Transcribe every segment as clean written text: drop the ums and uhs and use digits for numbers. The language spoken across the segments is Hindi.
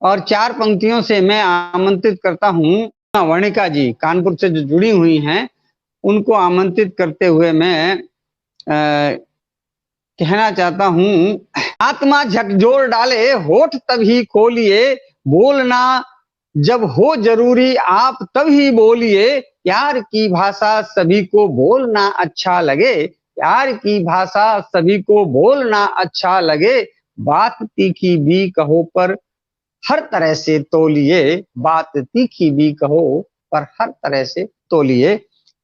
और 4 पंक्तियों से मैं आमंत्रित करता हूँ वर्णिका जी कानपुर से जो जुड़ी हुई हैं, उनको आमंत्रित करते हुए मैं कहना चाहता हूँ, आत्मा झकझोर डाले होठ तभी खोलिए, बोलना जब हो जरूरी आप तभी बोलिए, प्यार की भाषा सभी को बोलना अच्छा लगे, प्यार की भाषा सभी को बोलना अच्छा लगे, बात तीखी भी कहो पर हर तरह से तोलिए, बात तीखी भी कहो पर हर तरह से तोलिए।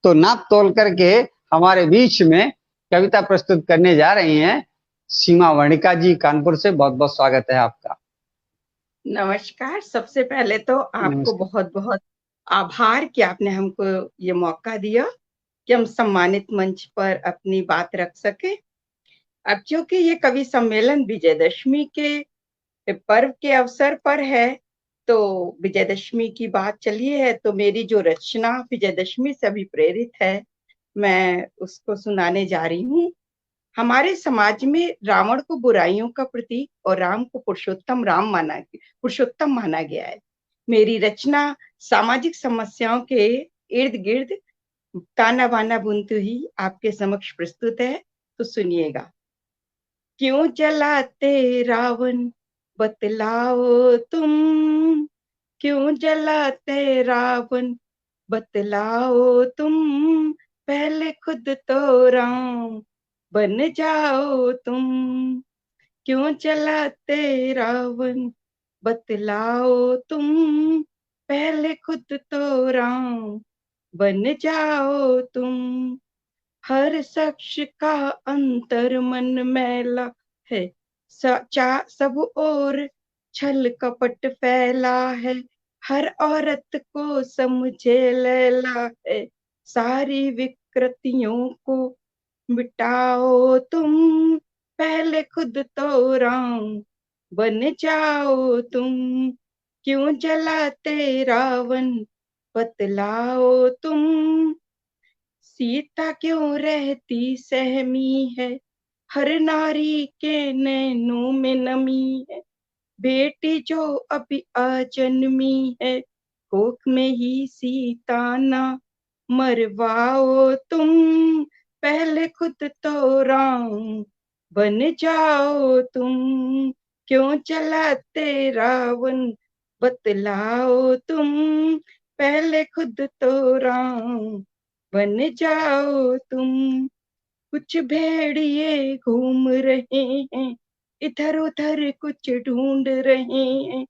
तो नाप तोल करके हमारे बीच में कविता प्रस्तुत करने जा रही हैं सीमा वर्णिका जी कानपुर से। बहुत बहुत स्वागत है आपका। नमस्कार। सबसे पहले तो आपको नमस्कार। बहुत बहुत आभार कि आपने हमको ये मौका दिया कि हम सम्मानित मंच पर अपनी बात रख सके। अब चूंकि ये कवि सम्मेलन विजयदशमी के पर्व के अवसर पर है, तो विजयदशमी की बात चली है, तो मेरी जो रचना विजयदशमी से अभी प्रेरित है, मैं उसको सुनाने जा रही हूँ। हमारे समाज में रावण को बुराइयों का प्रतीक और राम को पुरुषोत्तम माना गया है। मेरी रचना सामाजिक समस्याओं के इर्द गिर्द ताना बाना बुनती हुई आपके समक्ष प्रस्तुत है, तो सुनिएगा। क्यों जलाते रावण बतलाओ तुम, क्यों जलाते रावण बतलाओ तुम, पहले खुद तो राम बन जाओ तुम। क्यों जलाते रावण बतलाओ तुम, पहले खुद तो राम बन जाओ तुम। हर शख्स का अंतर मन मैला है, सब और छल कपट फैला है, हर औरत को समझे लैला है, सारी विकृतियों को मिटाओ तुम, पहले खुद तो राम बन जाओ तुम। क्यों जलाते रावण बतलाओ तुम, सीता क्यों रहती सहमी है, हर नारी के नैनों में नमी है, बेटी जो अभी अजन्मी है, कोख में ही सीता ना मरवाओ तुम, पहले खुद तो राम बन जाओ तुम। क्यों जलाते रावण बतलाओ तुम, पहले खुद तो राम बन जाओ तुम। कुछ भेड़िए घूम रहे हैं, इधर उधर कुछ ढूंढ रहे हैं,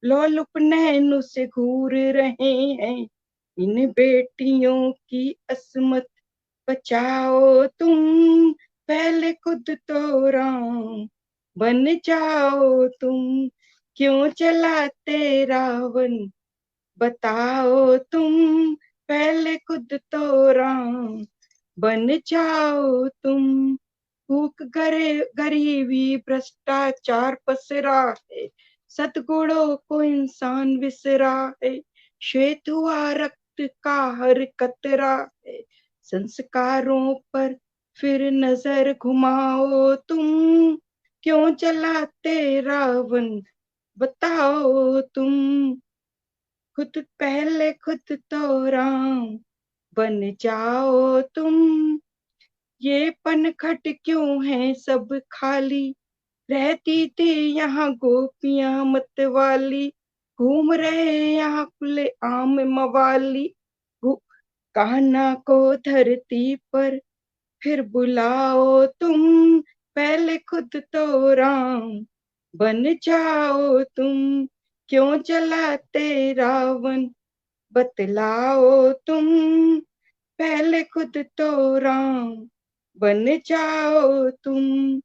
लोलुप नैन से घूर रहे हैं, इन बेटियों की अस्मत बचाओ तुम, पहले खुद तो राम बन जाओ तुम। क्यों जलाते रावण बताओ तुम, पहले खुद तो राम बन जाओ तुम। भूख गरीबी भ्रष्टाचार पसरा है, सद्गुणों को इंसान विसरा है, श्वेत हुआ रक्त का हर कतरा है, संस्कारों पर फिर नजर घुमाओ तुम। क्यों जलाते रावण बताओ तुम, खुद तो राम बन जाओ तुम। ये पनखट क्यों है सब खाली, रहती थी यहाँ गोपियां मतवाली, घूम रहे यहाँ खुले आम मवाली, कान्हा को धरती पर फिर बुलाओ तुम, पहले खुद तो राम बन जाओ तुम। क्यों जलाते रावण बतलाओ तुम, पहले खुद तो राम बन जाओ तुम।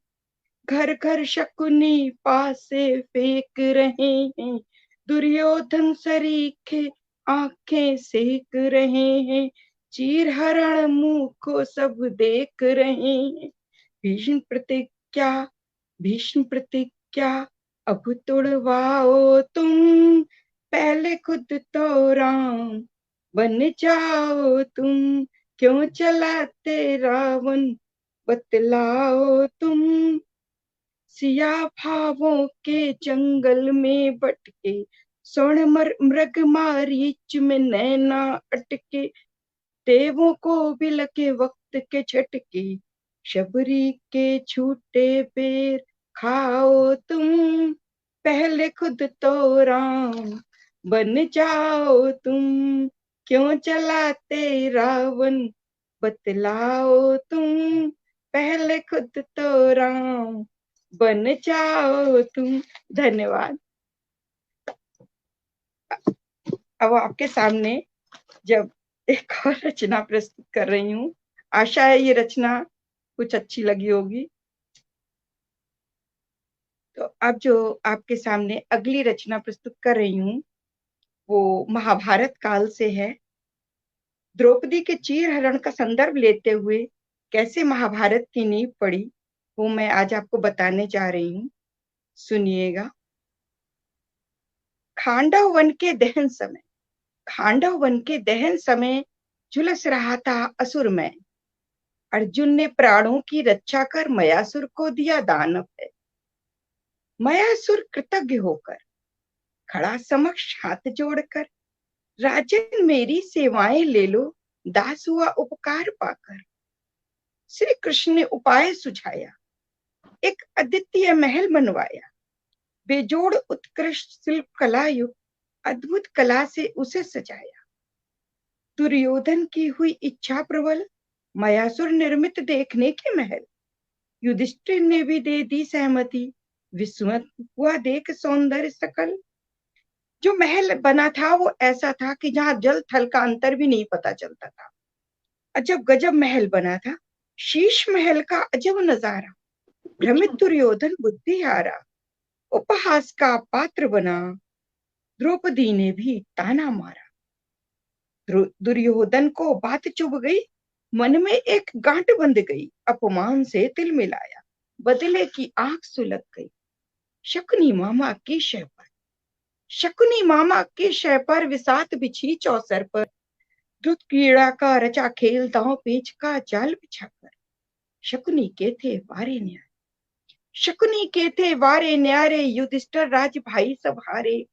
घर घर शकुनी पासे फेंक रहे हैं, दुर्योधन सरीखे आंखें सेक रहे हैं, चीर हरण मुंह को सब देख रहे हैं, भीष्म प्रतिज्ञा भीष्म प्रतिज्ञा अब तोड़वाओ तुम, पहले खुद तो राम बन जाओ तुम। क्यों चलाते रावण बतलाओ तुम, सिया भावों के जंगल में भटके, स्वर्ण मृग मारीच में नैना अटके, देवों को भी लगे वक्त के झटके, शबरी के छूटे पैर खाओ तुम, पहले खुद तो राम बन जाओ तुम, क्यों जलाते रावण बतलाओ तुम, पहले खुद तो राम बन जाओ तुम। धन्यवाद। अब आपके सामने जब एक और रचना प्रस्तुत कर रही हूँ, आशा है ये रचना कुछ अच्छी लगी होगी। तो अब जो आपके सामने अगली रचना प्रस्तुत कर रही हूँ वो महाभारत काल से है। द्रौपदी के चीर हरण का संदर्भ लेते हुए कैसे महाभारत की नींव पड़ी वो मैं आज आपको बताने जा रही हूँ। सुनिएगा। खांडव वन के दहन समय, खांडव वन के दहन समय झुलस रहा था असुर में, अर्जुन ने प्राणों की रक्षा कर मयासुर को दिया दानव है। मयासुर कृतज्ञ होकर खड़ा समक्ष हाथ जोड़कर, राजन मेरी सेवाएं ले लो, दास हुआ उपकार पाकर। श्री कृष्ण ने उपाय सुझाया, एक अद्वितीय महल बनवाया, बेजोड़ उत्कृष्ट शिल्प कला युक्त अद्भुत कला से उसे सजाया। दुर्योधन की हुई इच्छा प्रबल, मयासुर निर्मित देखने के महल, युधिष्ठिर ने भी दे दी सहमति, विस्मत हुआ देख सौंदर्य सकल। जो महल बना था वो ऐसा था कि जहां जल थल का अंतर भी नहीं पता चलता था। अजब गजब महल बना था, शीश महल का अजब नजारा, भ्रमित दुर्योधन बुद्धि हारा, उपहास का पात्र बना, द्रौपदी ने भी ताना मारा। दुर्योधन को बात चुभ गई, मन में एक गांठ बंध गई, अपमान से तिल मिलाया, बदले की आंख सुलग गई। शकुनी मामा की शय पर, शकुनी मामा की शय पर विसात बिछी चौसर पर, द्रुत क्रीड़ा का रचा खेल दांव पेच का जाल बिछाकर। शकुनी के थे वारे न्यारे, शकुनी के थे वारे न्यारे, युधिष्ठिर राज भाई सब हारे,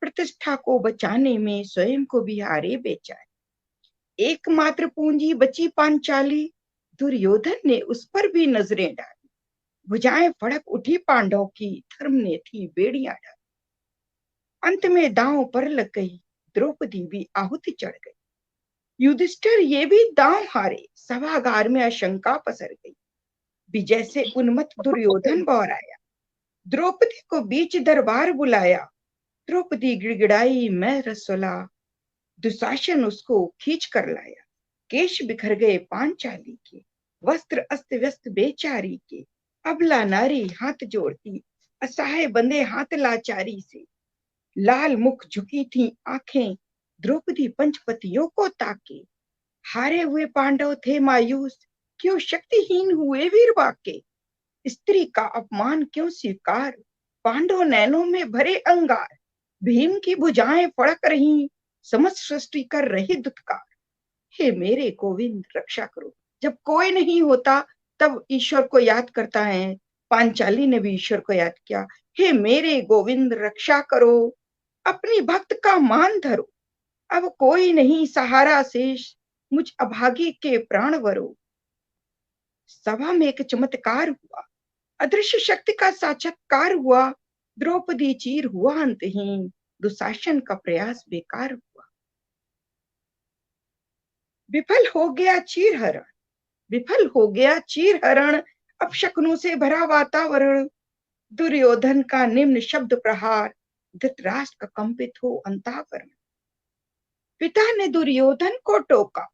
प्रतिष्ठा को बचाने में स्वयं को भी हारे बेचारे। एकमात्र पूंजी बची पांचाली, दुर्योधन ने उस पर भी नजरें डाली, भुजाएं फड़क उठी पांडव की, धर्म ने थी बेड़ियां डाली। अंत में दांव पर लग गई, द्रौपदी भी आहुति चढ़ गई। युधिष्ठिर ये भी दांव हारे, सभागार में आशंका पसर गई। विजय से उन्मत्त दुर्योधन बौराया, द्रौपदी को बीच दरबार बुलाया। द्रौपदी गिड़गिड़ाई मैं रसोला, दुशासन उसको खींच कर लाया। केश बिखर गए पांचाली के, वस्त्र अस्त व्यस्त बेचारी के। अबला नारी हाथ जोड़ती, असहाय बंदे हाथ लाचारी से। लाल मुख झुकी थी आंखें, द्रौपदी पंचपतियों को ताके। हारे हुए पांडव थे मायूस, क्यों शक्तिहीन हुए वीर बाके। स्त्री का अपमान क्यों स्वीकार, पांडव नैनों में भरे अंगार। भीम की भुजाएं फड़क रही, समस्त सृष्टि कर रही दुत्कार। हे मेरे गोविंद रक्षा करो। जब कोई नहीं होता तब ईश्वर को याद करता है, पांचाली ने भी ईश्वर को याद किया। हे मेरे गोविंद रक्षा करो, अपनी भक्त का मान धरो। अब कोई नहीं सहारा शेष, मुझ अभागी के प्राण वरो। सभा में एक चमत्कार हुआ, अदृश्य शक्ति का साक्षात्कार हुआ। द्रौपदी चीर हुआ अंतहीन, दुशासन का प्रयास बेकार हुआ। विफल हो गया चीर हरण, विफल हो गया चीर हरण, अब शकुनों से भरा वातावरण। दुर्योधन का निम्न शब्द प्रहार, धृतराष्ट्र का कंपित हो अंतःकरण। पिता ने दुर्योधन को टोका,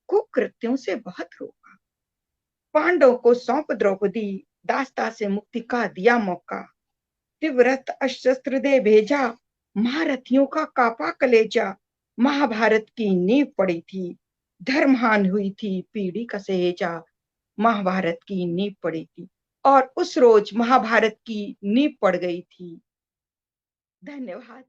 कुकृत्यों से बहुत रोका। पांडव को सौंप द्रौपदी, दास्ता से मुक्ति का दिया मौका। तिव्रत अशस्त्र दे भेजा, महारथियों का कापा कलेजा। महाभारत की नींव पड़ी थी, धर्महान हुई थी पीढ़ी का सहेजा। महाभारत की नींव पड़ी थी और उस रोज महाभारत की नींव पड़ गई थी। धन्यवाद।